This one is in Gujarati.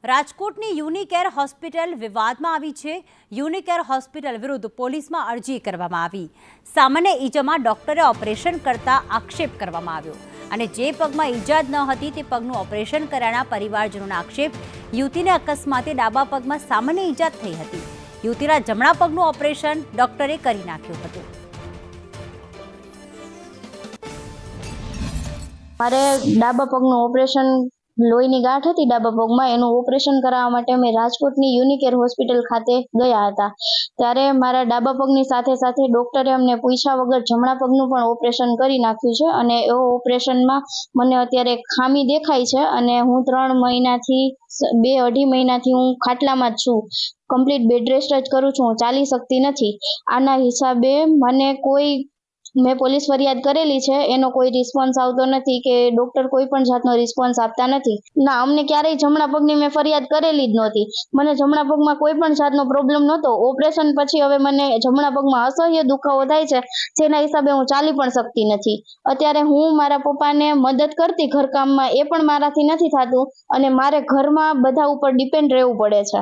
રાજકોટની યુનિકેર હોસ્પિટલ વિવાદમાં આવી છે। યુનિકેર હોસ્પિટલ વિરુદ્ધ પોલીસમાં અરજી કરવામાં આવી। સામાન્ય ઈજામાં ડોક્ટરે ઓપરેશન કરતા આક્ષેપ કરવામાં આવ્યો અને જે પગમાં ઈજા ન હતી તે પગનું ઓપરેશન કર્યાના પરિવારજનોનો આક્ષેપ। યુવતીને અકસ્માતે ડાબા પગમાં સામાન્ય ઈજા થઈ હતી। યુવતીના જમણા પગનું ઓપરેશન ડોક્ટરે કરી નાખ્યું હતું। મારે ડાબા પગનું ઓપરેશન લોહીની ગાંઠ હતી ડાબા પગમાં, એનું ઓપરેશન કરાવવા માટે અમે રાજકોટની યુનિકેર હોસ્પિટલ ખાતે ગયા હતા। ત્યારે મારા ડાબા પગની સાથે સાથે ડોક્ટરે અમને પૂછ્યા વગર જમણા પગનું પણ ઓપરેશન કરી નાખ્યું છે અને એ ઓપરેશનમાં મને અત્યારે ખામી દેખાય છે અને હું 3 મહિનાથી 2-2.5 મહિનાથી હું ખાટલામાં જ છું। કમ્પ્લીટ બેડ રેસ્ટ જ કરું છું, હું ચાલી શકતી નથી। આના હિસાબે મેં પોલીસ ફરિયાદ કરેલી છે, એનો કોઈ રિસ્પોન્સ આવતો નથી કે ડોક્ટર કોઈ પણ જાતનો રિસ્પોન્સ આપતા નથી। ના, અમને ક્યારેય જમણા પગની મેં ફરિયાદ કરેલી જ નહોતી। મને જમણા પગમાં કોઈ પણ જાતનો પ્રોબ્લેમ નહોતો। ઓપરેશન પછી હવે મને જમણા પગમાં અસહ્ય દુખાવો થાય છે, જેના હિસાબે હું ચાલી પણ શકતી નથી। અત્યારે હું મારા પપ્પાને મદદ કરતી ઘરકામમાં, એ પણ મારાથી નથી થતું અને મારે ઘરમાં બધા ઉપર ડિપેન્ડ રહેવું પડે છે।